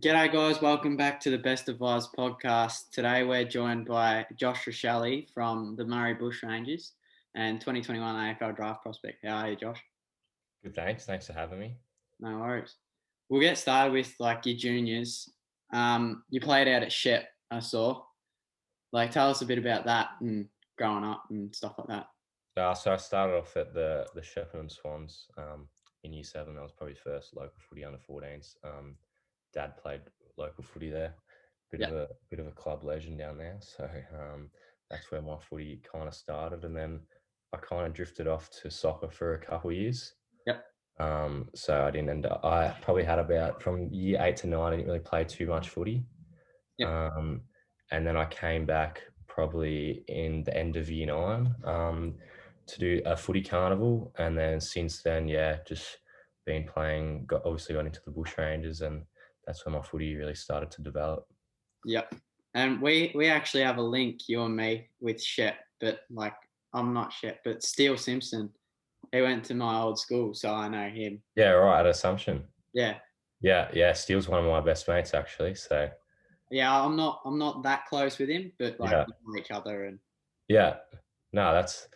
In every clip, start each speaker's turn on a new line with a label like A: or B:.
A: G'day guys, welcome back to the Best of Us podcast. Today we're joined by Josh Rachele from the Murray Bushrangers and 2021 AFL draft prospect. How are you, Josh?
B: Good, thanks. Thanks for having me.
A: No worries. We'll get started with like your juniors. You played out at Shep, I saw. Like, tell us a bit about that and growing up and stuff like that.
B: So I started off at the Shepherd and Swans in Year 7. That was probably first local footy under 14s. Dad played local footy there.
A: Yeah,
B: Bit of a club legend down there. So that's where my footy kind of started, and then I kind of drifted off to soccer for a couple of years.
A: yep,
B: So I didn't end up. I probably had about from year 8 to 9. I didn't really play too much footy.
A: yep,
B: Um, and then I came back probably in the end of year 9 to do a footy carnival. And then since then, yeah, just been playing, obviously got into the Bushrangers, and that's when my footy really started to develop.
A: yep. And we actually have a link, you and me, with Shep, but like I'm not Shep, but Steele Simpson. He went to my old school, so I know him.
B: Yeah, right, at Assumption.
A: Yeah,
B: Yeah, Steele's one of my best mates, actually. So,
A: yeah. I'm not that close with him, but like
B: yeah,
A: we know each other, and
B: yeah. No, that's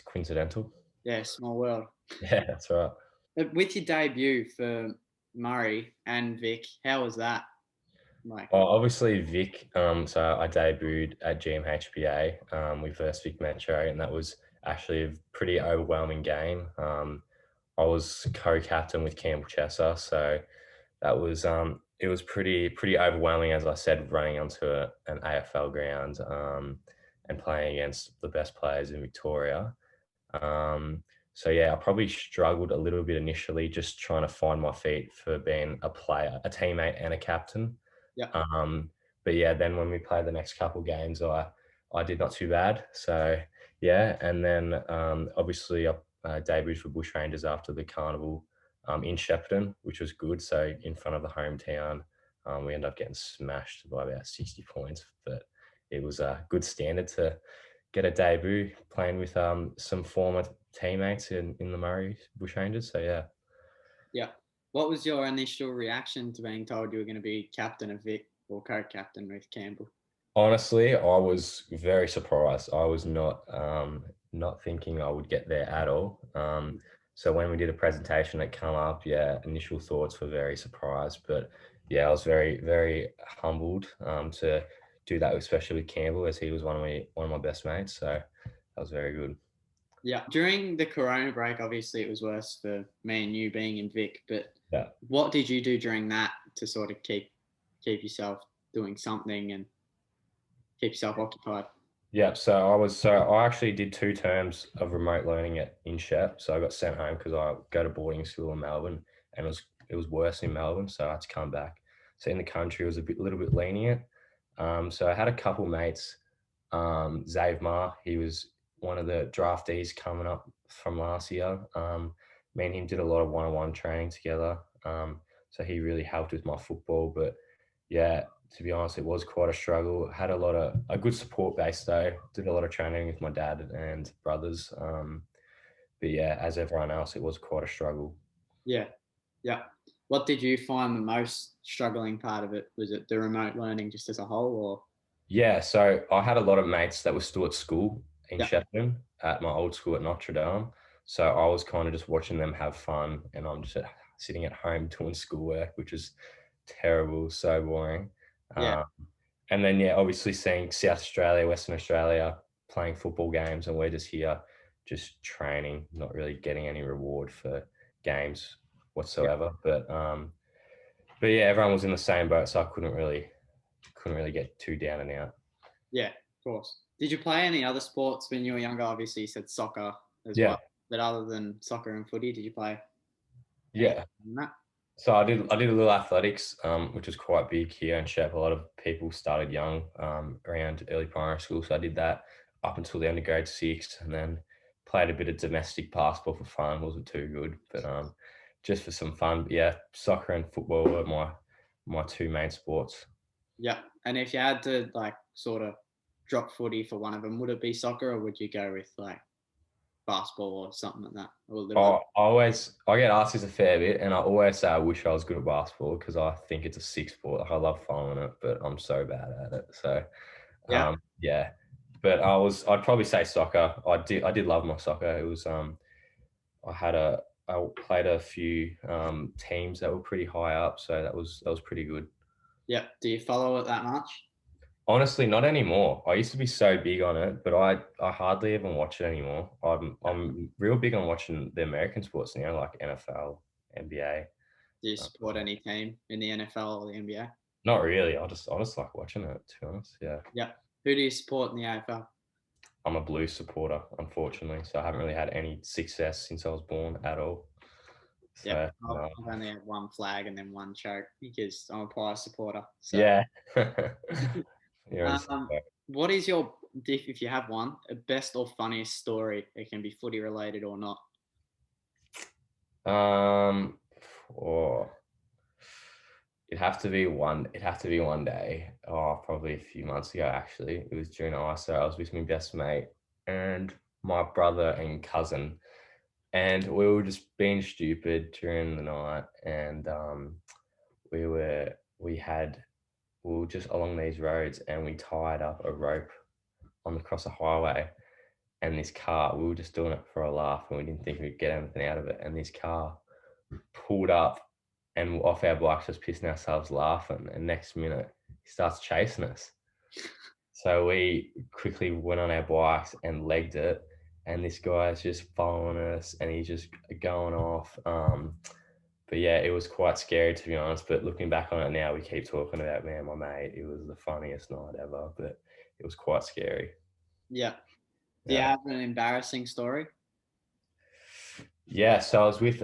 B: coincidental.
A: yeah, small world.
B: Yeah, that's right.
A: But with your debut for Murray and Vic, how was that? Like,
B: Well, obviously Vic. So I debuted at GMHBA with first Vic Metro, and that was actually a pretty overwhelming game. I was co-captain with Campbell Chesser, so that was it was pretty overwhelming, as I said, running onto an AFL ground and playing against the best players in Victoria. So yeah, I probably struggled a little bit initially, just trying to find my feet for being a player, a teammate, and a captain.
A: yeah,
B: Um, but yeah, then when we played the next couple games, I did not too bad. So yeah, and then obviously I debuted for Bushrangers after the carnival in Shepparton, which was good. So in front of the hometown, we ended up getting smashed by about 60 points, but it was a good standard to get a debut playing with some former teammates in the Murray Bushrangers. So yeah.
A: yeah. What was your initial reaction to being told you were going to be captain of Vic or co-captain with Campbell?
B: Honestly, I was very surprised. I was not thinking I would get there at all. So when we did a presentation that come up, yeah, initial thoughts were very surprised, but yeah, I was very humbled to do that, especially with Campbell, as he was one of my best mates. So that was very good.
A: Yeah. During the Corona break, obviously it was worse for me and you being in Vic, but
B: Yeah.
A: what did you do during that to sort of keep yourself doing something and keep yourself occupied?
B: Yeah, so I actually did 2 terms of remote learning in Shep. So I got sent home because I go to boarding school in Melbourne, and it was worse in Melbourne, so I had to come back. So in the country, it was little bit lenient. So I had a couple mates. Zave Ma, he was one of the draftees coming up from last year. Me and him did a lot of one-on-one training together. So he really helped with my football, but yeah, to be honest, it was quite a struggle. Had a good support base though. Did a lot of training with my dad and brothers. But yeah, as everyone else, it was quite a struggle.
A: Yeah. Yeah. What did you find the most struggling part of it? Was it the remote learning just as a whole or?
B: Yeah, so I had a lot of mates that were still at school in
A: Yeah.
B: Shepparton at my old school at Notre Dame. So I was kind of just watching them have fun, and I'm just sitting at home doing schoolwork, which is terrible, so boring.
A: Yeah.
B: Um, and then yeah, obviously seeing South Australia, Western Australia playing football games, and we're just here, just training, not really getting any reward for games
A: Yeah.
B: whatsoever. But yeah, everyone was in the same boat, so I couldn't really get too down and out.
A: Yeah, of course. Did you play any other sports when you were younger? Obviously, you said soccer as well.
B: Yeah,
A: But other than soccer and footy, did you play anything
B: yeah.
A: in that?
B: So I did a little athletics, which was quite big here in Shep. A lot of people started young, around early primary school. So I did that up until the end of grade 6, and then played a bit of domestic basketball for fun. Wasn't too good, but just for some fun. But yeah, soccer and football were my two main sports.
A: Yeah. And if you had to like sort of drop footy for one of them, would it be soccer or would you go with like basketball or something like that? Or a little
B: I get asked this a fair bit, and I always say I wish I was good at basketball because I think it's a sick sport. Like, I love following it, but I'm so bad at it. So,
A: yeah,
B: yeah. But I'd probably say soccer. I did love my soccer. It was I played a few teams that were pretty high up, so that was pretty good.
A: yeah. Do you follow it that much?
B: Honestly, not anymore. I used to be so big on it, but I hardly even watch it anymore. I'm real big on watching the American sports now, like NFL, NBA.
A: Do you support any team in the NFL or the NBA?
B: Not really. I just like watching it, to be honest. Yeah.
A: Yeah. Who do you support in the AFL?
B: I'm a Blues supporter, unfortunately. So I haven't really had any success since I was born at all.
A: Yeah,
B: So
A: I've
B: no.
A: only had one flag and then one choke because I'm a Pies supporter. So,
B: Yeah. You're in the same
A: um,
B: boat.
A: what is your, if you have one, a best or funniest story? It can be footy related or not.
B: Um, or it'd have to be one day. Oh, probably a few months ago actually. It was during ISO. I was with my best mate and my brother and cousin. And we were just being stupid during the night and we were we had we were just along these roads and we tied up a rope on across a highway and this car, we were just doing it for a laugh and we didn't think we'd get anything out of it. And this car pulled up and off our bikes, just pissing ourselves laughing. And next minute, he starts chasing us. So we quickly went on our bikes and legged it. And this guy's just following us and he's just going off. But yeah, it was quite scary to be honest. But looking back on it now, we keep talking about, man, my mate, it was the funniest night ever. But it was quite scary.
A: Yeah. Do you
B: Yeah.
A: have an embarrassing story?
B: Yeah, so I was with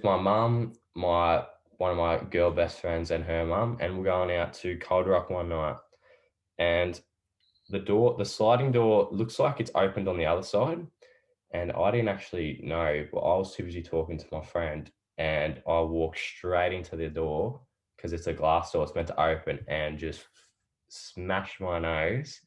B: my mum, my one of my girl best friends and her mum, and we're going out to Cold Rock one night. And the sliding door looks like it's opened on the other side. And I didn't actually know, but I was too busy talking to my friend. And I walked straight into the door because it's a glass door, it's meant to open, and just smashed my nose.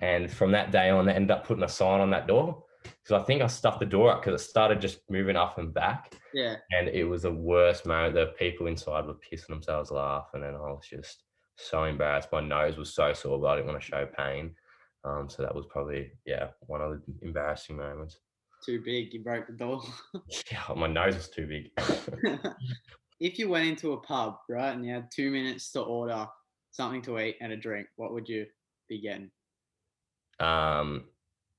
B: And from that day on, they ended up putting a sign on that door because I think I stuffed the door up because it started just moving up and back.
A: Yeah.
B: And it was the worst moment. The people inside were pissing themselves laughing, and I was just so embarrassed. My nose was so sore, but I didn't want to show pain. So that was probably, yeah, one of the embarrassing moments.
A: Too big. You broke the door.
B: Yeah, my nose was too big.
A: If you went into a pub, right, and you had 2 minutes to order something to eat and a drink, what would you be getting?
B: um,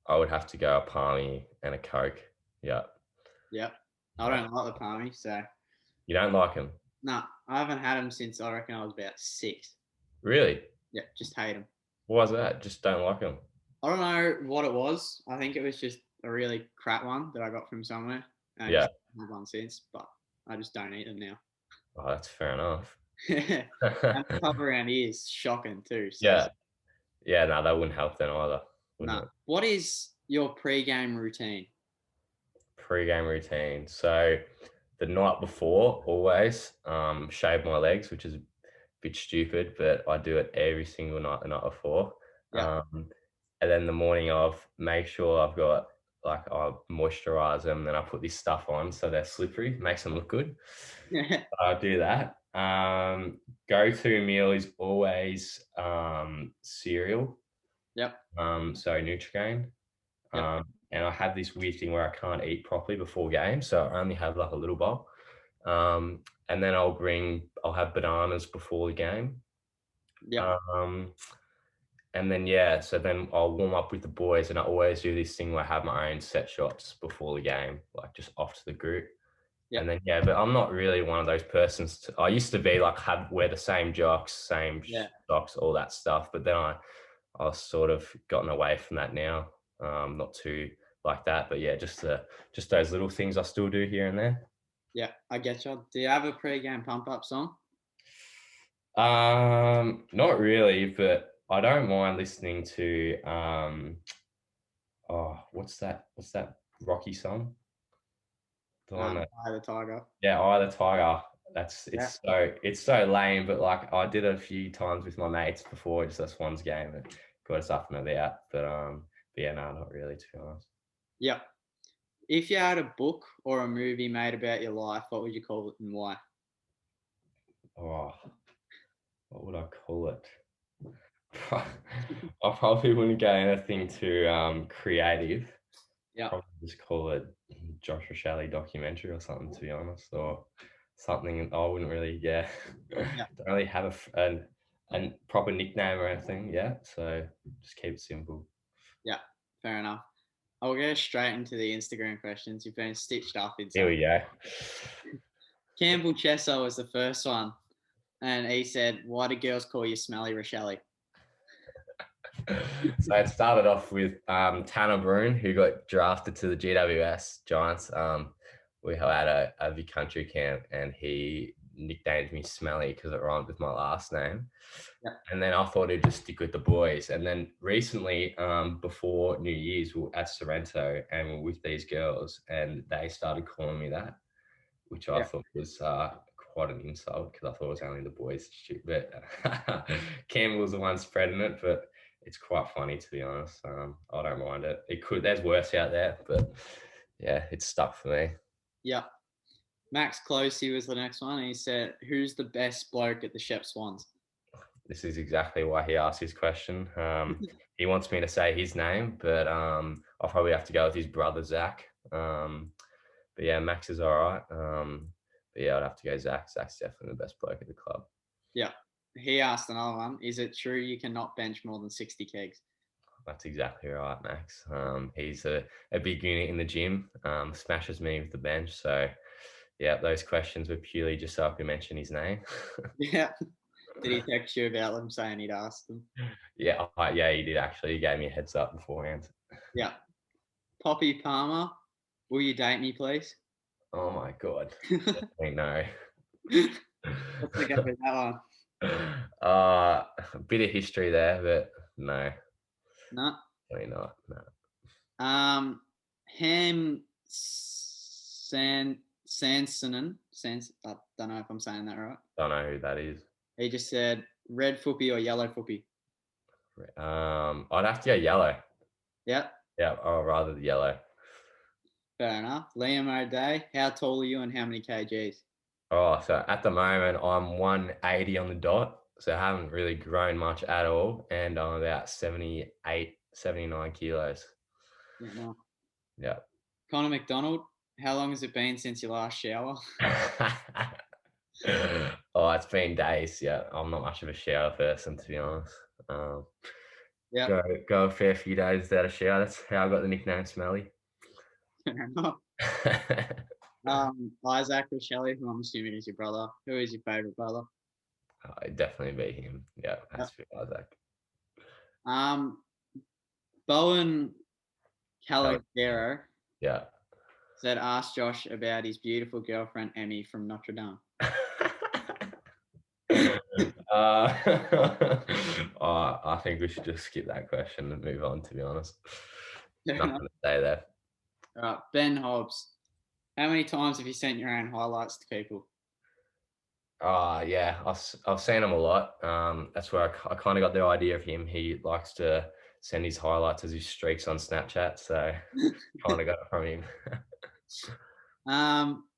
B: I would have to go a palmy and a Coke. Yeah.
A: Yep. I
B: Yeah.
A: don't like the palmy, so
B: You don't like them?
A: no, I haven't had them since I reckon I was about 6.
B: Really?
A: Yeah, just hate them.
B: Why is that? Just don't like them?
A: I don't know what it was. I think it was just a really crap one that I got from somewhere, and I
B: Yeah.
A: just haven't had one since. But I just don't eat them now.
B: Oh, that's fair enough.
A: And the pub around here is shocking too. So
B: Yeah. Yeah, no, that wouldn't help then either, wouldn't
A: no.
B: it?
A: What is your pre-game routine?
B: Pre-game routine. So the night before, always shave my legs, which is a bit stupid, but I do it every single night the night before.
A: Yeah.
B: And then the morning of, make sure I've got like I moisturize them, then I put this stuff on so they're slippery, makes them look good. I do that. Go-to meal is always cereal.
A: Yep.
B: So Nutrigrain.
A: Yep.
B: And I have this weird thing where I can't eat properly before games, so I only have like a little bowl. And then I'll have bananas before the game.
A: Yep.
B: Um, and then yeah, so then I'll warm up with the boys, and I always do this thing where I have my own set shots before the game, like just off to the group.
A: Yep.
B: And then yeah, but I'm not really one of those persons. I used to be like wear the same jocks, same socks, all that stuff. But then I've sort of gotten away from that now. Not too like that, but yeah, just those little things I still do here and there.
A: Yeah, I get you. Do you have a pre-game pump-up song?
B: Not really, but I don't mind listening to what's that Rocky song? The one that
A: Eye of the Tiger.
B: Yeah, Eye of the Tiger.
A: Yeah.
B: It's so lame, but like I did it a few times with my mates before just this one's game and got us up and about. But yeah, no, not really to be honest.
A: Yep. If you had a book or a movie made about your life, what would you call it and why?
B: Oh, what would I call it? I probably wouldn't go anything too creative.
A: Yep.
B: Probably just call it Josh Rachele documentary or something, to be honest, or something. I wouldn't really, yeah,
A: Yep.
B: don't really have a proper nickname or anything yet. So just keep it simple.
A: Yep. Fair enough. I'll go straight into the Instagram questions. You've been stitched up in
B: Here
A: some.
B: we go.
A: Campbell Chesser was the first one. And he said, "Why do girls call you Smelly Rochelle?"
B: So it started off with Tanner Bruin, who got drafted to the GWS Giants. We had a Vic country camp, and he nicknamed me Smelly because it rhymed with my last name.
A: Yeah.
B: And then I thought he'd just stick with the boys. And then recently, before New Year's, we were at Sorrento and we we're with these girls, and they started calling me that, which I
A: Yeah.
B: thought was quite an insult because I thought it was only the boys. But Campbell was the one spreading it, but it's quite funny, to be honest. I don't mind it. There's worse out there, but yeah, it's stuck for me.
A: Yeah. Max Closey was the next one. And he said, "Who's the best bloke at the Shep Swans?"
B: This is exactly why he asked his question. He wants me to say his name, but I'll probably have to go with his brother, Zach. But yeah, Max is all right. But yeah, I'd have to go Zach. Zach's definitely the best bloke at the club.
A: Yeah. He asked another one. Is it true you cannot bench more than 60 kegs?
B: That's exactly right, Max. He's a big unit in the gym, smashes me with the bench. So, yeah, those questions were purely just so I could mention his name.
A: Yeah. Did he text you about them saying he'd asked them?
B: Yeah, he did actually. He gave me a heads up beforehand.
A: Yeah. Poppy Palmer, will you date me, please?
B: Oh my god, definitely no.
A: Let's go with that one.
B: A bit of history there, but no,
A: No.
B: definitely not. No,
A: Ham Sansonen. I don't know if I'm saying that right.
B: don't know who that is.
A: He just said red footy or yellow footy.
B: I'd have to go yellow.
A: Yep.
B: Yeah, I'd rather the yellow.
A: Fair enough. Liam O'Day, how tall are you and how many kgs?
B: Oh, so at the moment I'm 180 on the dot, so I haven't really grown much at all, and I'm about 78, 79 kilos.
A: Yeah, no.
B: Yeah.
A: Connor McDonald, how long has it been since your last shower?
B: Oh, it's been days. Yeah, I'm not much of a shower person, to be honest. Um,
A: Yeah.
B: go a fair few days without a shower. That's how I got the nickname Smelly.
A: Fair enough. Isaac Rochelle, who I'm assuming is your brother. Who is your favourite brother?
B: It'd definitely be him. Yeah,
A: Yep.
B: has to be Isaac.
A: Bowen
B: Kelly.
A: Calagero
B: Yeah.
A: said, ask Josh about his beautiful girlfriend, Emmy from Notre Dame.
B: I think we should just skip that question and move on, to be honest.
A: Fair
B: Nothing
A: enough.
B: to say there.
A: All right. Ben Hobbs, how many times have you sent your own highlights to people?
B: Yeah, I've seen him a lot. That's where I kind of got the idea of him. He likes to send his highlights as his streaks on Snapchat, so kind of got it from him.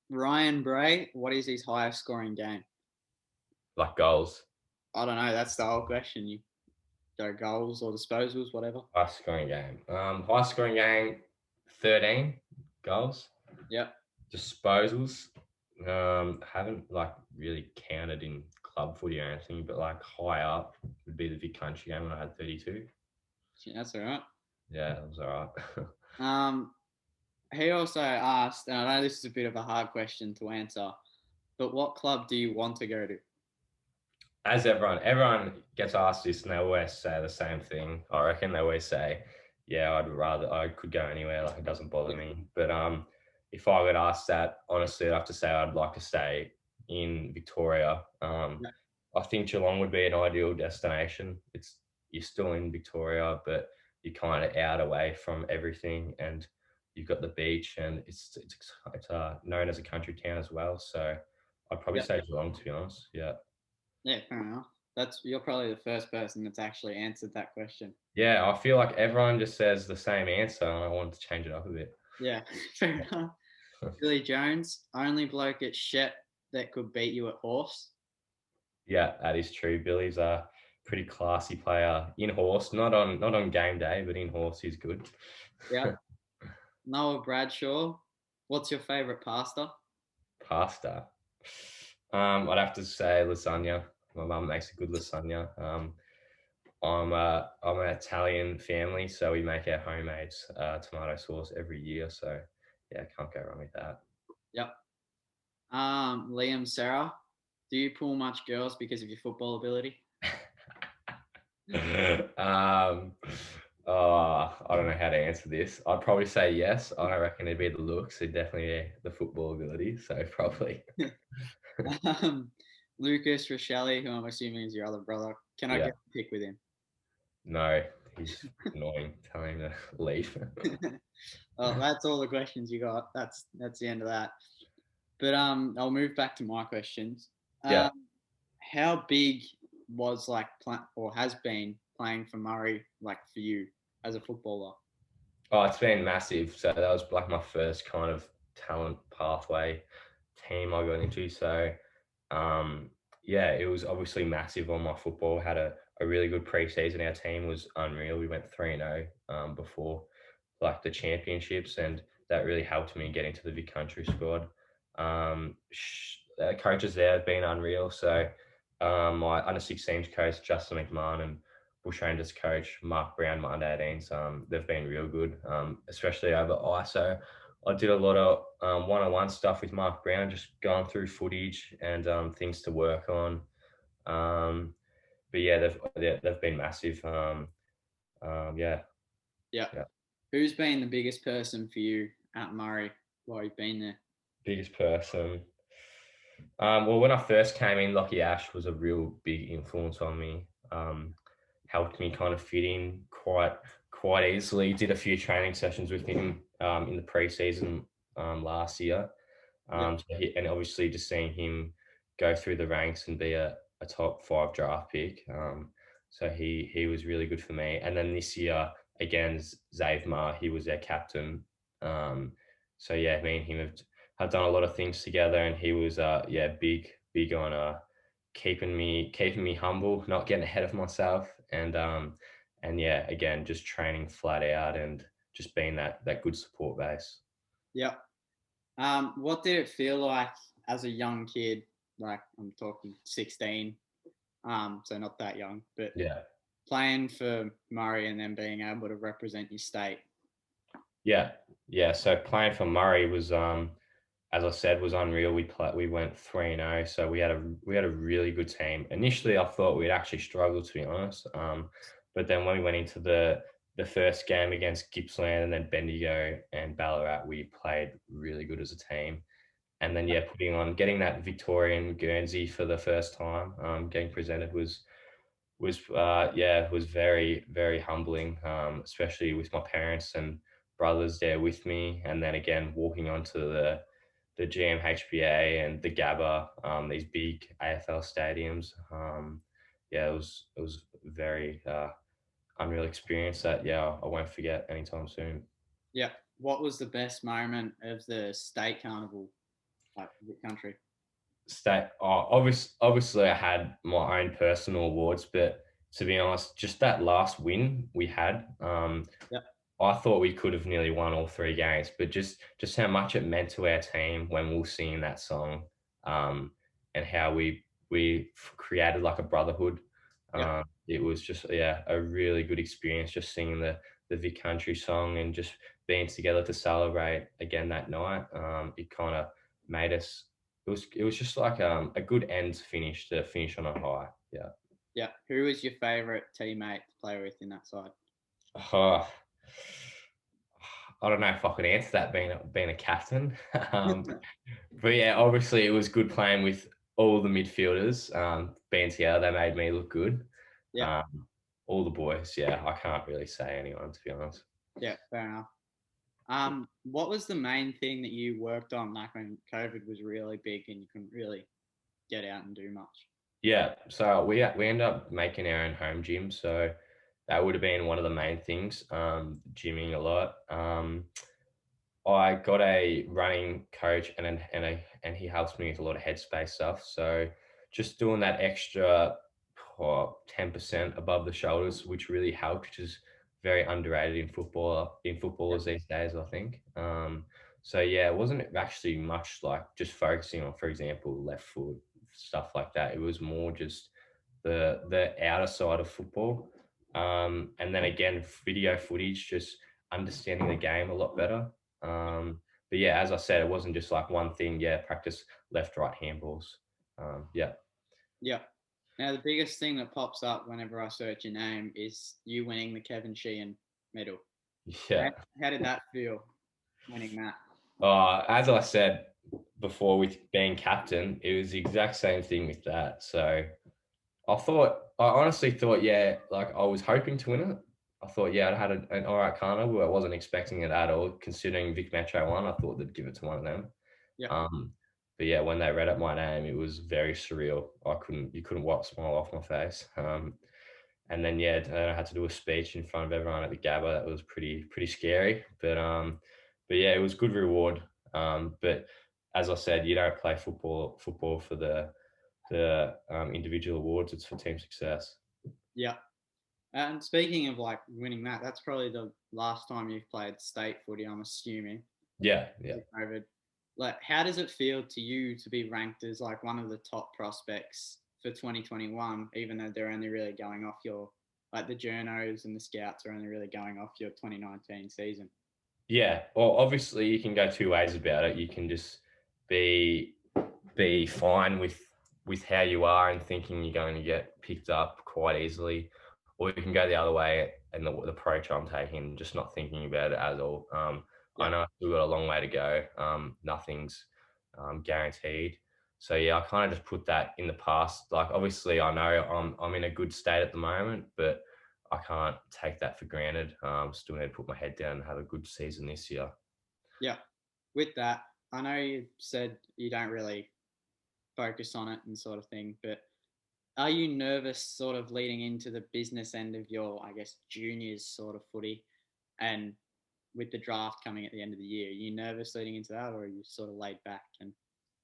A: Ryan Bray, what is his highest scoring game?
B: Like goals.
A: I don't know. That's the whole question. You go goals or disposals, whatever.
B: High scoring game. High scoring game, 13 goals.
A: Yep.
B: Disposals. Haven't like really counted in club footy or anything, but like high up would be the Vic country game when I had 32.
A: Yeah, that's all right.
B: Yeah, that was all right.
A: He also asked, and I know this is a bit of a hard question to answer, but what club do you want to go to?
B: As everyone gets asked this and they always say the same thing. I reckon they always say, yeah, I could go anywhere, like it doesn't bother me. But if I got asked that, honestly, I'd have to say I'd like to stay in Victoria.
A: Yeah.
B: I think Geelong would be an ideal destination. You're still in Victoria, but you're kind of out away from everything, and you've got the beach, and it's known as a country town as well. So I'd probably
A: Yep.
B: say Geelong, to be honest. Yeah.
A: Yeah, fair enough. You're probably the first person that's actually answered that question.
B: Yeah, I feel like everyone just says the same answer, and I wanted to change it up a bit.
A: Yeah, fair enough. Billy Jones, only bloke at Shep that could beat you at horse.
B: Yeah, that is true. Billy's a pretty classy player in horse, not on game day, but in horse he's good.
A: Yeah. Noah Bradshaw, what's your favourite pasta?
B: Pasta. I'd have to say lasagna. My mum makes a good lasagna. I'm an Italian family, so we make our homemade tomato sauce every year. So yeah, can't go wrong with that.
A: Yep. Liam Sarah, do you pull much girls because of your football ability?
B: um, I don't know how to answer this. I'd probably say yes. I don't reckon it'd be the looks. It'd definitely be the football ability. So probably.
A: um, Lucas Rachele, who I'm assuming is your other brother, can I
B: Yeah.
A: get a pick with him?
B: No, he's annoying. Tell him to leave.
A: Well, that's all the questions you got. That's the end of that. But I'll move back to my questions.
B: Yeah.
A: How big was or has been playing for Murray like for you as a footballer?
B: Oh, it's been massive. So that was like my first kind of talent pathway team I got into. So um, yeah, it was obviously massive on my football. Had a really good preseason. Our team was unreal. We went 3-0 before like the championships, and that really helped me get into the Vic Country squad. Coaches there have been unreal. So my under 16s coach Justin McMahon and Bush Rangers coach Mark Brown, my under 18s, they've been real good, especially over ISO. I did a lot of one-on-one stuff with Mark Brown, just going through footage and things to work on. But yeah, they've been massive. Yeah,
A: Yeah.
B: yeah.
A: Who's been the biggest person for you at Murray while you've been there?
B: Biggest person. Well, when I first came in, Lockie Ash was a real big influence on me. Helped me kind of fit in quite easily. Did a few training sessions with him in the preseason last year.
A: Yeah.
B: And obviously just seeing him go through the ranks and be a top 5 draft pick. So he was really good for me. And then this year again, Zave Ma, he was their captain. So yeah, me and him have done a lot of things together, and he was big on keeping me humble, not getting ahead of myself, and yeah, again, just training flat out and just being that good support base.
A: Yeah. What did it feel like as a young kid? Like I'm talking 16, so not that young, but
B: Yeah.
A: playing for Murray and then being able to represent your state.
B: Yeah, yeah. So playing for Murray was, as I said, was unreal. We went 3-0, so we had a really good team. Initially, I thought we'd actually struggle, to be honest. But then when we went into the first game against Gippsland and then Bendigo and Ballarat, we played really good as a team. And then yeah, getting that Victorian Guernsey for the first time, getting presented was very very humbling, especially with my parents and brothers there with me, and then again walking onto the GMHBA and the Gabba, these big AFL stadiums. Yeah, it was very unreal experience that I won't forget anytime soon.
A: Yeah. What was the best moment of the state carnival, like the country?
B: Obviously I had my own personal awards, but to be honest, just that last win we had,
A: Yeah.
B: I thought we could have nearly won all 3 games, but just how much it meant to our team when we were singing that song, and how we created like a brotherhood.
A: Yeah.
B: It was just a really good experience just singing the Vic Country song and just being together to celebrate again that night. It kind of made us. It was just like a good end to finish on a high. Yeah.
A: Yeah. Who was your favourite teammate to play with in that side?
B: Oh, I don't know if I could answer that being a captain. But yeah, obviously it was good playing with all the midfielders. Being together, they made me look good.
A: Yeah.
B: All the boys, yeah, I can't really say anyone, to be honest.
A: Yeah. Fair enough. What was the main thing that you worked on like when COVID was really big and you couldn't really get out and do much?
B: Yeah, so we end up making our own home gym, so that would have been one of the main things. Gymming a lot. I got a running coach and he helps me with a lot of headspace stuff. So just doing that extra 10% above the shoulders, which really helped, which is very underrated in
A: Yeah.
B: footballers these days, I think. So yeah, it wasn't actually much like just focusing on, for example, left foot stuff like that. It was more just the outer side of football. And then again, video footage, just understanding the game a lot better. But yeah, as I said, it wasn't just like one thing. Yeah, practice left, right handballs. Yeah,
A: Yeah. Now the biggest thing that pops up whenever I search your name is you winning the Kevin Sheehan medal. How,
B: yeah.
A: how did that feel, winning that?
B: As I said before, with being captain, it was the exact same thing with that. So I honestly thought, yeah, like I was hoping to win it. I thought, yeah, I had an all right carnival. I wasn't expecting it at all, considering Vic Metro won. I thought they'd give it to one of them.
A: Yeah.
B: Um, but yeah, when they read out my name, it was very surreal. You couldn't wipe a smile off my face. And then yeah, I had to do a speech in front of everyone at the Gabba. That was pretty scary. But yeah, it was good reward. But as I said, you don't play football for the individual awards. It's for team success.
A: Yeah. And speaking of like winning that, that's probably the last time you've played state footy, I'm assuming,
B: Yeah,
A: because
B: yeah.
A: of COVID. Like, how does it feel to you to be ranked as like one of the top prospects for 2021, even though they're only really going off your, like the journos and the scouts are only really going off your 2019 season?
B: Yeah, well, obviously you can go two ways about it. You can just be fine with how you are and thinking you're going to get picked up quite easily, or you can go the other way and the approach I'm taking, just not thinking about it at all. I
A: Yeah.
B: know I've still got a long way to go. Nothing's guaranteed. So yeah, I kind of just put that in the past. Like obviously, I know I'm in a good state at the moment, but I can't take that for granted. Still need to put my head down and have a good season this year.
A: Yeah. With that, I know you said you don't really focus on it and sort of thing, but are you nervous sort of leading into the business end of your, I guess, juniors sort of footy and with the draft coming at the end of the year? Are you nervous leading into that or are you sort of laid back and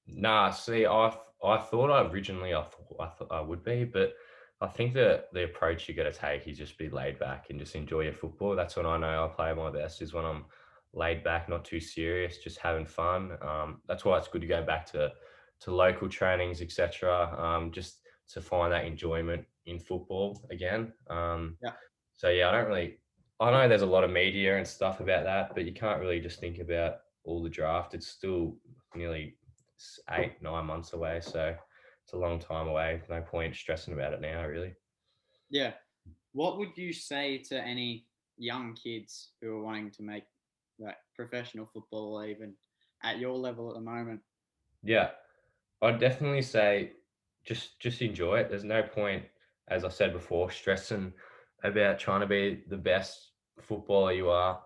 B: Nah, see, I thought I thought I would be, but I think that the approach you got to take is just be laid back and just enjoy your football. That's when I know I play my best is when I'm laid back, not too serious, just having fun. That's why it's good to go back to local trainings, etc. Just to find that enjoyment in football again.
A: yeah,
B: So yeah, I don't really. I know there's a lot of media and stuff about that, but you can't really just think about all the draft. It's still nearly 8 9 months away, so it's a long time away. No point stressing about it now, really.
A: yeah. What would you say to any young kids who are wanting to make like professional football or even at your level at the moment?
B: Yeah, I'd definitely say just enjoy it. There's no point, as I said before, stressing about trying to be the best footballer you are.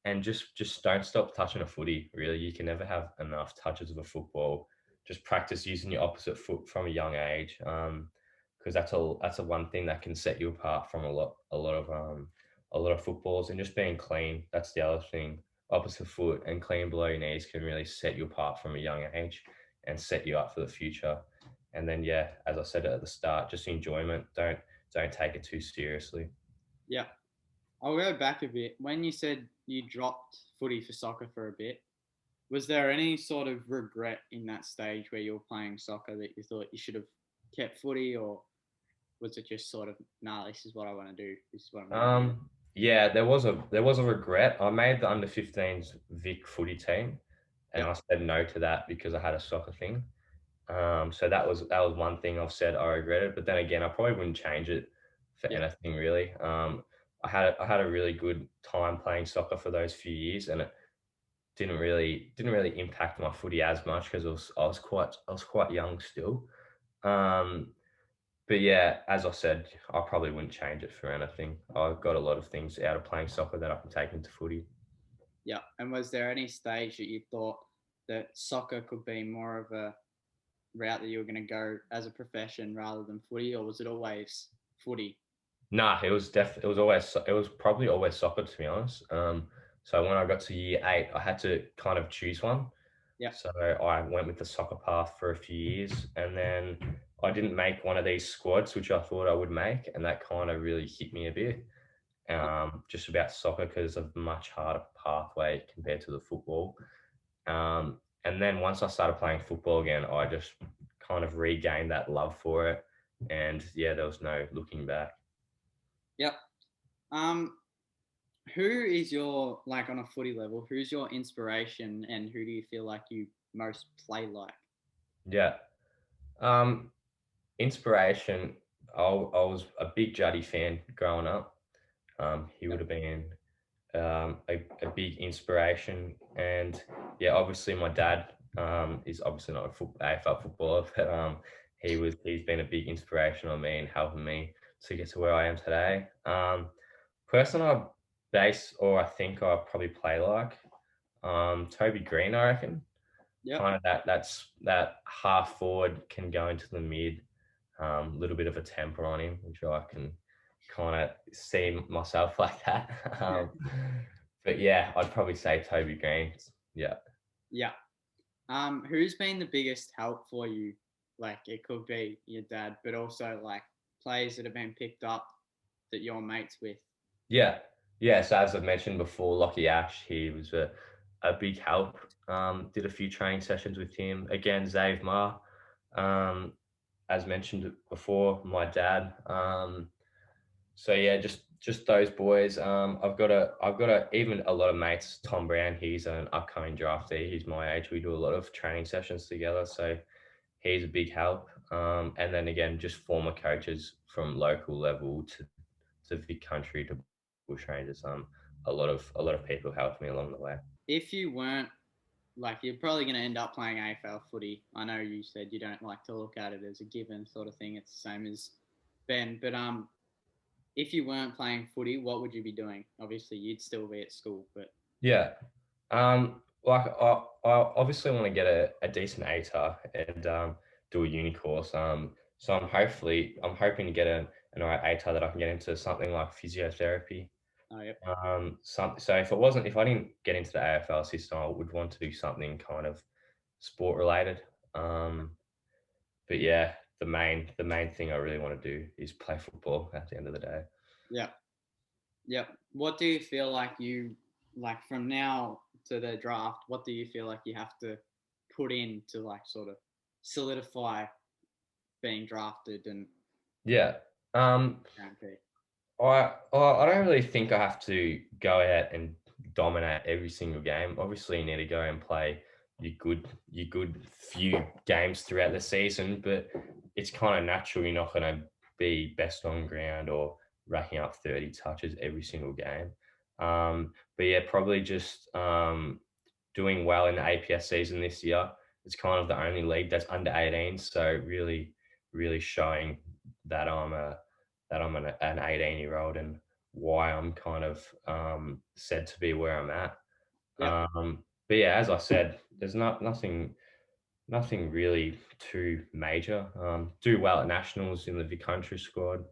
B: And just don't stop touching a footy. Really, you can never have enough touches of a football. Just practice using your opposite foot from a young age, because that's a one thing that can set you apart from a lot of footballs. And just being clean. That's the other thing. Opposite foot and clean below your knees can really set you apart from a young age and set you up for the future. And then yeah, as I said at the start, just enjoyment. Don't take it too seriously.
A: Yeah. I'll go back a bit. When you said you dropped footy for soccer for a bit, was there any sort of regret in that stage where you were playing soccer that you thought you should have kept footy, or was it just sort of, nah, this is what I want to do, this is what I'm going to do?
B: Yeah, there was a regret. I made the under 15s Vic footy team, and
A: Yeah,
B: I said no to that because I had a soccer thing. So that was one thing I've said I regretted. But then again, I probably wouldn't change it for
A: yeah,
B: anything really. I had a really good time playing soccer for those few years, and it didn't really impact my footy as much because I was quite young still. Um, but yeah, as I said, I probably wouldn't change it for anything. I've got a lot of things out of playing soccer that I can take into footy.
A: yeah. And was there any stage that you thought that soccer could be more of a route that you were going to go as a profession rather than footy, or was it always footy?
B: Nah, it was probably always soccer, to be honest. So when I got to year 8, I had to kind of choose one.
A: Yeah,
B: So I went with the soccer path for a few years, and then I didn't make one of these squads, which I thought I would make, and that kind of really hit me a bit. Just about soccer because of the much harder pathway compared to the football. And then once I started playing football again, I just kind of regained that love for it, and yeah, there was no looking back.
A: yep. Um, who is your like on a footy level? Who's your inspiration, and who do you feel like you most play like?
B: Yeah. Um, Inspiration. I was a big Juddy fan growing up. He would
A: Yep.
B: have been a big inspiration. And yeah, obviously my dad is obviously not a AFL footballer, but he's been a big inspiration on me and helping me to get to where I am today. Person I base or I think I probably play like Toby Green, I reckon.
A: Yep.
B: Kind of that half forward can go into the mid, a little bit of a temper on him, which I can kind of see myself like that. But yeah, I'd probably say Toby Green. Yeah.
A: Yeah. Who's been the biggest help for you? Like it could be your dad, but also like players that have been picked up that you're mates with.
B: Yeah. Yeah. So as I've mentioned before, Lockie Ash, he was a big help. Did a few training sessions with him. Again, Zave Ma. Um, as mentioned before, my dad. So yeah, just those boys. I've got a even a lot of mates. Tom Brown, he's an upcoming draftee. He's my age. We do a lot of training sessions together, so he's a big help. And then again, just former coaches from local level to big country to bush rangers. A lot of people helped me along the way.
A: If you weren't like, you're probably going to end up playing AFL footy. I know you said you don't like to look at it as a given sort of thing. It's the same as Ben, but if you weren't playing footy, what would you be doing? Obviously, you'd still be at school, but
B: Yeah. Like I obviously want to get a decent ATAR and do a uni course. So I'm hoping to get an alright ATAR that I can get into something like physiotherapy.
A: oh, yep,
B: So if I didn't get into the AFL system, I would want to do something kind of sport related. Um, but yeah, the main thing I really want to do is play football at the end of the day.
A: yep, yep. What do you feel like you like from now to the draft? What do you feel like you have to put in to like sort of solidify being drafted and
B: Yeah. Um,
A: guarantee?
B: I don't really think I have to go out and dominate every single game. Obviously, you need to go and play your good few games throughout the season, but it's kind of natural. You're not going to be best on ground or racking up 30 touches every single game. But yeah, probably just doing well in the APS season this year. It's kind of the only league that's under 18, so really showing that an 18-year-old and why I'm kind of said to be where I'm at.
A: Yep,
B: But yeah, as I said, there's nothing really too major. Do well at nationals in the Vic Country squad,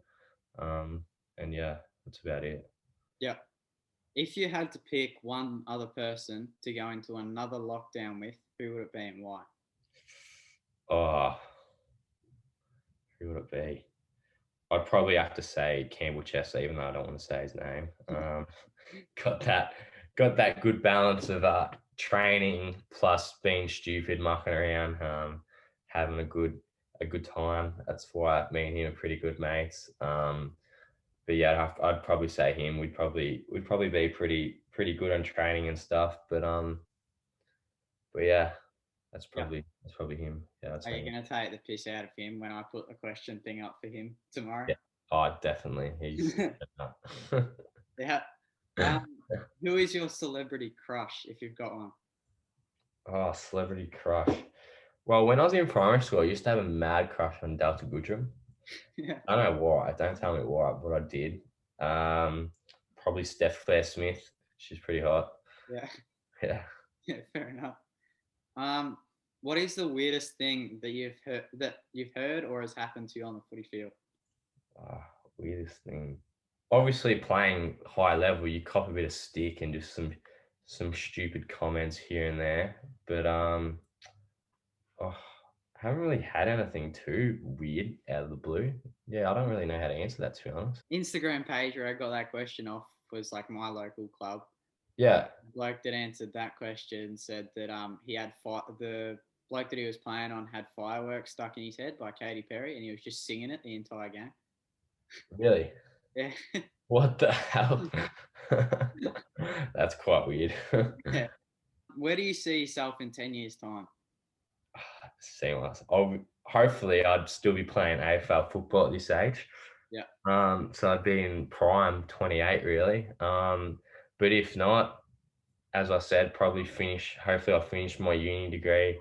B: um, and yeah, that's about it.
A: yep. If you had to pick one other person to go into another lockdown with, who would it be and why?
B: Oh, who would it be? I'd probably have to say Campbell Chester, even though I don't want to say his name. Got that got that good balance of training plus being stupid, mucking around, having a good time. That's why me and him are pretty good mates. But yeah, I'd probably say him. We'd probably be pretty good on training and stuff. But yeah,
A: Yep.
B: that's probably him. Yeah, I'd
A: Are
B: say
A: you
B: him.
A: going to take the piss out of him when I put the question thing up for him tomorrow?
B: Yeah. Oh, definitely. He's
A: Yeah. Um, who is your celebrity crush if you've got one?
B: oh, celebrity crush. Well, when I was in primary school, I used to have a mad crush on Delta Goodrum.
A: Yeah.
B: I don't know why. Don't tell me why, but I did. Probably Steph Claire Smith. She's pretty hot.
A: Yeah.
B: Yeah.
A: Yeah. Fair enough. Um, What is the weirdest thing that you've heard or has happened to you on the footy field?
B: Weirdest thing. Obviously, playing high level, you cop a bit of stick and just some stupid comments here and there. But oh, I haven't really had anything too weird out of the blue. Yeah, I don't really know how to answer that, to be honest.
A: Instagram page where I got that question off was like my local club.
B: Yeah,
A: Bloke that answered that question said that he had the bloke that he was playing on had fireworks stuck in his head by Katy Perry, and he was just singing it the entire game.
B: really.
A: Yeah,
B: What the hell? That's quite weird.
A: yeah. Where do you see yourself in 10 years' time?
B: Seamless. Hopefully I'd still be playing AFL football at this age.
A: Yeah,
B: So I'd be in prime 28 really. But if not, as I said, probably hopefully I'll finish my uni degree,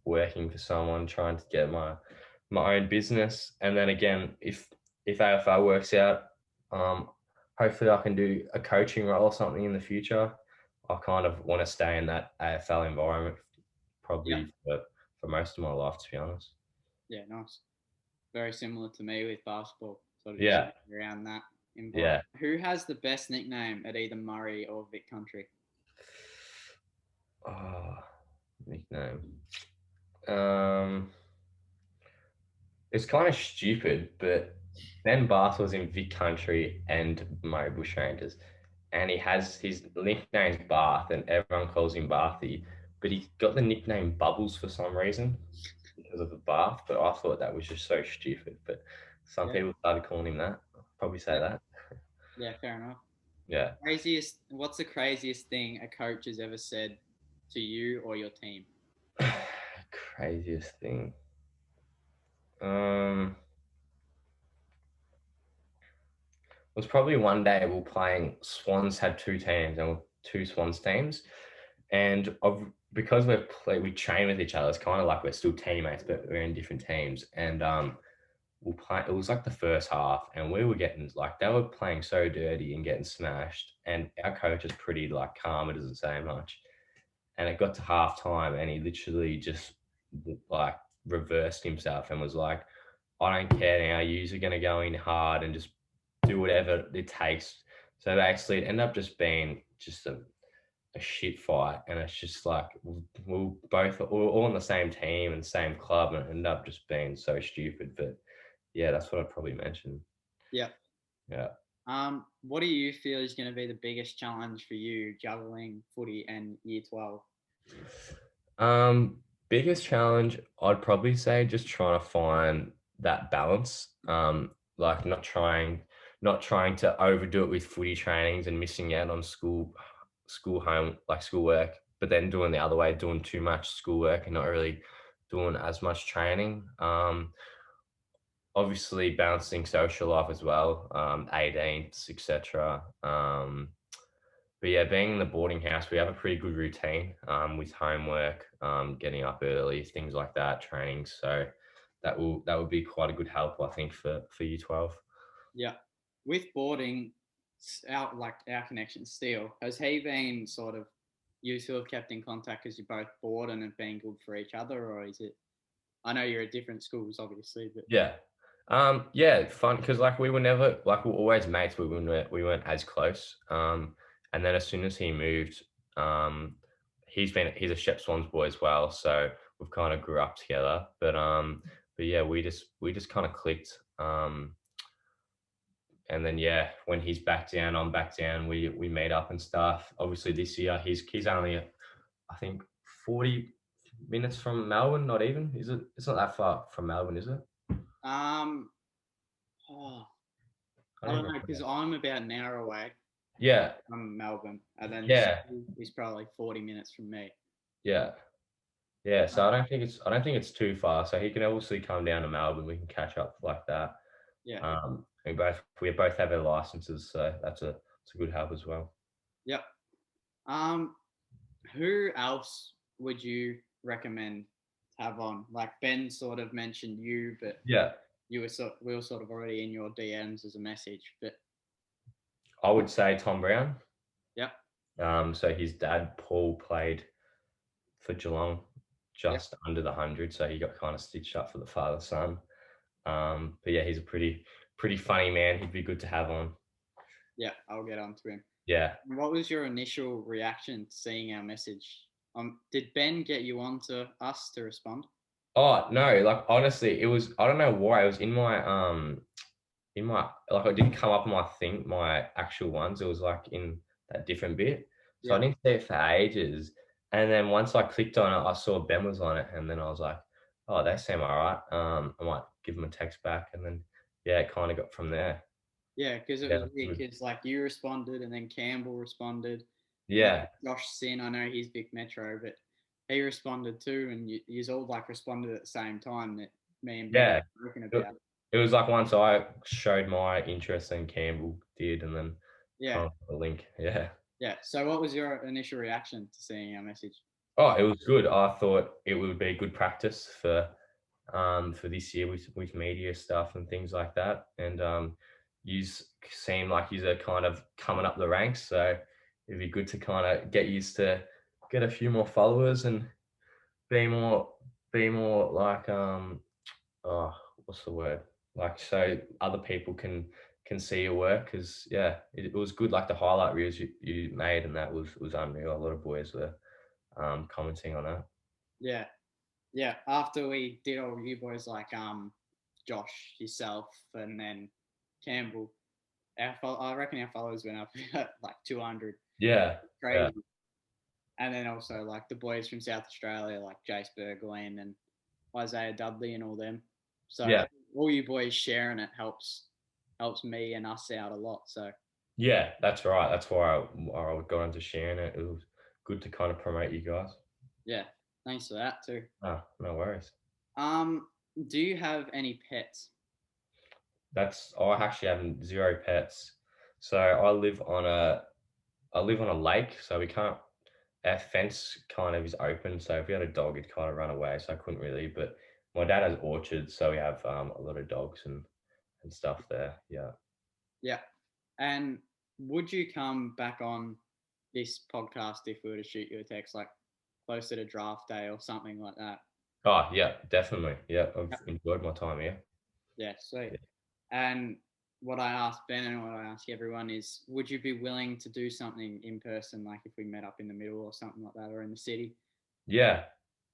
B: working for someone, trying to get my own business. And then again, if AFL works out, hopefully I can do a coaching role or something in the future. I kind of want to stay in that AFL environment
A: yeah,
B: probably for most of my life, to be honest.
A: yeah. Nice. Very similar to me with basketball. Sort of just
B: Yeah,
A: staying around that environment.
B: yeah.
A: Who has the best nickname at either Murray or Vic Country?
B: Oh, nickname. Um, it's kind of stupid, but Ben Bath was in Vic Country and Murray Bushrangers, and he has his nickname's Bath, and everyone calls him Bathy, but he got the nickname Bubbles for some reason because of the bath. But I thought that was just so stupid. But some
A: Yeah,
B: people started calling him that. I'll probably say
A: yeah,
B: that.
A: yeah. Fair enough.
B: Yeah.
A: Craziest. What's the craziest thing a coach has ever said to you or your team?
B: Craziest thing. Um, was probably one day we were playing. Swans had two teams, and two Swans teams, and because we train with each other, it's kind of like we're still teammates, but we're in different teams. And we'll play. It was like the first half, and we were getting like they were playing so dirty and getting smashed, and our coach is pretty like calm. It doesn't say much, and it got to half time, and he literally just like reversed himself and was like, I don't care now. You're going to go in hard and just do whatever it takes. So basically, it ended up just being just a shit fight. And it's just like we're all on the same team and same club, and it ended up just being so stupid. But yeah, that's what I'd probably mention.
A: Yeah.
B: Yeah.
A: What do you feel is going to be the biggest challenge for you juggling footy and year 12?
B: Biggest challenge, I'd probably say just trying to find that balance. Like not trying to overdo it with footy trainings and missing out on schoolwork, but then doing the other way, doing too much schoolwork and not really doing as much training. Obviously balancing social life as well, 18th, etc. But yeah, being in the boarding house, we have a pretty good routine with homework, getting up early, things like that, training. So that would be quite a good help, I think, for year 12.
A: Yeah. With boarding, our connection still, has he been sort of you two have kept in contact because you're both bored and have been good for each other, or is it? I know you're at different schools, obviously, but
B: Yeah. Yeah, fun because like we were never like we were always mates, but we weren't as close. And then as soon as he moved, he's a Shep Swans boy as well, so we've kind of grew up together. But yeah, we just kind of clicked. And then yeah, when he's back down, I'm back down. We meet up and stuff. Obviously this year he's only I think 40 minutes from Melbourne, not even. Is it? It's not that far from Melbourne, is it?
A: um, oh,
B: I
A: I
B: don't
A: don't know
B: remember.
A: because I'm about an hour away
B: Yeah,
A: from Melbourne, and then
B: yeah,
A: school is probably 40 minutes from me.
B: yeah, yeah. So
A: Uh,
B: I don't think it's too far. So he can obviously come down to Melbourne. We can catch up like that.
A: yeah,
B: We both have our licenses, so that's a good help as well.
A: yep. Um, who else would you recommend to have on? Like Ben sort of mentioned you, but
B: Yeah,
A: we were sort of already in your DMs as a message. But
B: I would say Tom Brown.
A: yeah,
B: So his dad Paul played for Geelong just under the 100, so he got kind of stitched up for the father son. But yeah, he's a pretty funny man. He'd be good to have on.
A: Yeah, I'll get on to him.
B: Yeah.
A: What was your initial reaction to seeing our message? Did Ben get you on to us to respond?
B: Oh no, like honestly, it was, I don't know why, it was in my like, it didn't come up on my actual ones. It was like in that different bit. So I didn't see it for ages. And then once I clicked on it, I saw Ben was on it, and then I was like, oh, they seem all right. I might give them a text back, and then yeah, it kind of got from there.
A: Yeah, because it was weird, because like you responded and then Campbell responded.
B: Yeah.
A: Josh Sin, I know he's Vic Metro, but he responded too, and you all like responded at the same time that me and Ben were talking about.
B: It was like once I showed my interest, and Campbell did, and then the link. Yeah.
A: Yeah. So what was your initial reaction to seeing our message?
B: Oh, it was good. I thought it would be good practice for this year with media stuff and things like that. And you seem like you're kind of coming up the ranks, so it'd be good to kind of get used to get a few more followers and be more like oh, what's the word? Like, so other people can see your work, because yeah, it was good. Like the highlight reels you made, and that was unreal. A lot of boys were commenting on that.
A: Yeah. After we did all you boys, like Josh, yourself, and then Campbell, I reckon our followers went up like 200.
B: Yeah.
A: Crazy.
B: Yeah.
A: And then also like the boys from South Australia, like Jace Bergwijn and Isaiah Dudley and all them. So
B: yeah,
A: all you boys sharing it helps me and us out a lot. So
B: yeah, that's right. That's why I got into sharing it. It was good to kind of promote you guys.
A: Yeah, thanks for that too.
B: Ah, no worries.
A: Do you have any pets?
B: I actually have 0 pets. So I live on a lake, so we can't. Our fence kind of is open, so if we had a dog, it'd kind of run away. So I couldn't really. But my dad has orchards, so we have a lot of dogs and stuff there. Yeah.
A: Yeah. And would you come back on this podcast if we were to shoot you a text, like closer to draft day or something like that?
B: Oh yeah, definitely. Yeah, I've enjoyed my time here.
A: Yeah, sweet. And what I asked Ben and what I ask everyone is, would you be willing to do something in person, like if we met up in the middle or something like that, or in the city?
B: Yeah,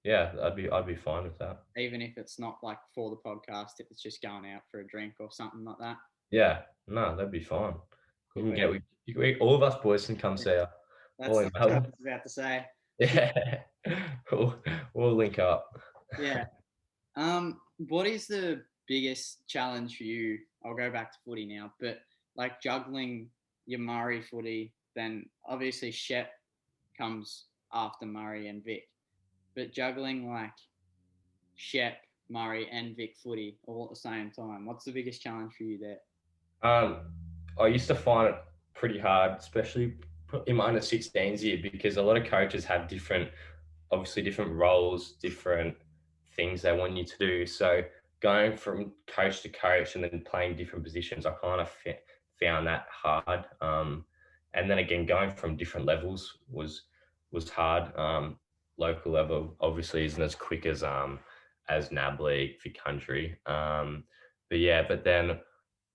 B: I'd be fine with that.
A: Even if it's not like for the podcast, if it's just going out for a drink or something like that.
B: Yeah, no, that'd be fine. All of us boys can come see you.
A: That's what I was about to say.
B: Yeah, we'll link up.
A: Yeah. What is the biggest challenge for you? I'll go back to footy now, but like juggling your Murray footy, then obviously Shep comes after Murray and Vic, but juggling like Shep, Murray, and Vic footy all at the same time. What's the biggest challenge for you there?
B: I used to find it pretty hard, especially in my under 16s year, because a lot of coaches have obviously different roles, different things they want you to do. So going from coach to coach and then playing different positions, I kind of found that hard. And then again, going from different levels was hard. Local level obviously isn't as quick as NAB League for country. But then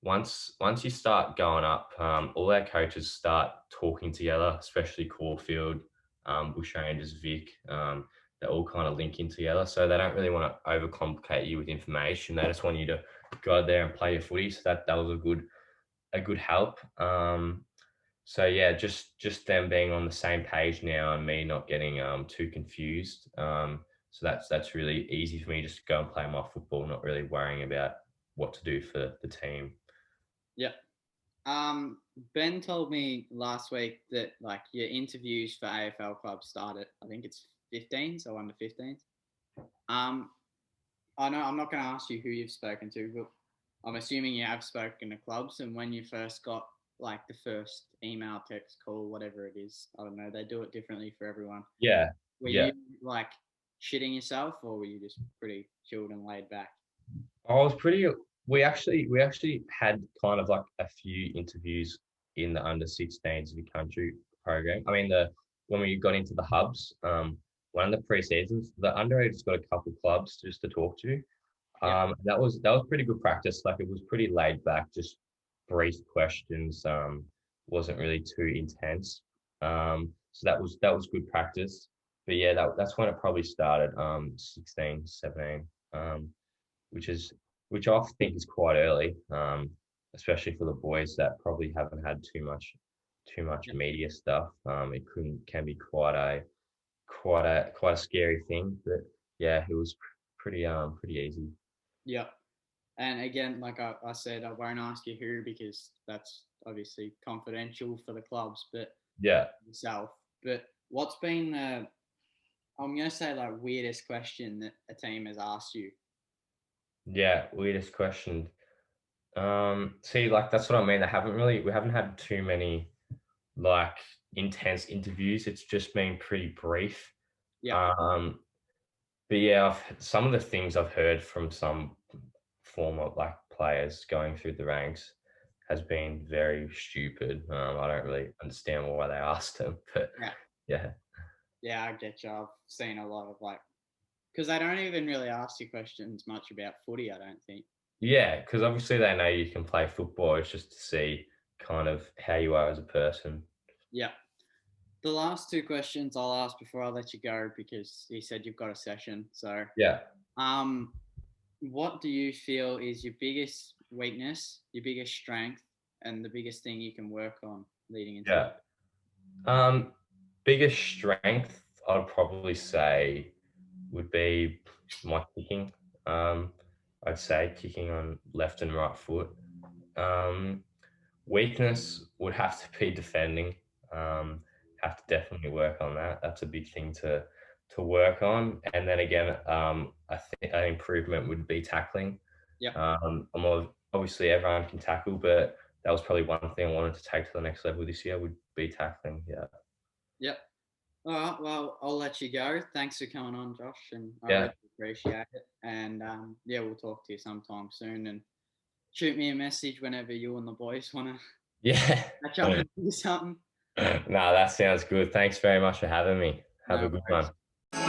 B: once you start going up, all our coaches start talking together, especially Caulfield, Bushrangers, Vic. They all kind of link in together, so they don't really want to overcomplicate you with information. They just want you to go out there and play your footy. So that was a good help. So yeah, just them being on the same page now, and me not getting too confused. So that's really easy for me, just to go and play my football, not really worrying about what to do for the team.
A: Yeah. Ben told me last week that like your interviews for AFL clubs started, I think it's 15, so under 15s. I know I'm not going to ask you who you've spoken to, but I'm assuming you have spoken to clubs. And when you first got like the first email, text, call, whatever it is, I don't know, they do it differently for everyone.
B: Yeah.
A: Were you like shitting yourself, or were you just pretty chilled and laid back?
B: I was pretty. We actually had kind of like a few interviews in the under 16s of the country program. I mean, when we got into the hubs, one of the pre-seasons. The underage got a couple clubs just to talk to.
A: Yeah.
B: That was pretty good practice. Like it was pretty laid back, just brief questions. Wasn't really too intense. So that was good practice. But yeah, that's when it probably started. 16, 17. Which is which I think is quite early. Especially for the boys that probably haven't had too much
A: Yeah.
B: media stuff. It can be quite a scary thing. But yeah, it was pretty easy.
A: Yeah. And again, like I said, I won't ask you who because that's obviously confidential for the clubs, but
B: Yeah.
A: yourself. But what's been the, I'm going to say, like, weirdest question that a team has asked you?
B: Yeah, weirdest question. See, like that's what I mean. We haven't had too many like intense interviews. It's just been pretty brief.
A: Yeah.
B: Um, but yeah, some of the things I've heard from some former like players going through the ranks has been very stupid. I don't really understand why they asked them, but
A: Yeah.
B: yeah,
A: Yeah, I get you. I've seen a lot of like, because they don't even really ask you questions much about footy, I don't think.
B: yeah, because obviously they know you can play football. It's just to see kind of how you are as a person.
A: Yeah. The last two questions I'll ask before I let you go because you said you've got a session. So,
B: Yeah,
A: um, what do you feel is your biggest weakness, your biggest strength, and the biggest thing you can work on leading into it?
B: yeah. Um, Biggest strength I'd probably say would be my kicking. Um, I'd say kicking on left and right foot. Um, Weakness would have to be defending. Have to definitely work on that. That's a big thing to work on. And then again, I think an improvement would be tackling.
A: Yep.
B: Obviously everyone can tackle, but that was probably one thing I wanted to take to the next level this year would be tackling. Yeah.
A: Yep. All right. Well, I'll let you go. Thanks for coming on, Josh, and I
B: Yeah.
A: really appreciate it. And yeah, we'll talk to you sometime soon. And shoot me a message whenever you and the boys want to
B: Yeah.
A: catch up and do something.
B: No, that sounds good. Thanks very much for having me. Have a
A: No
B: good
A: worries.
B: one.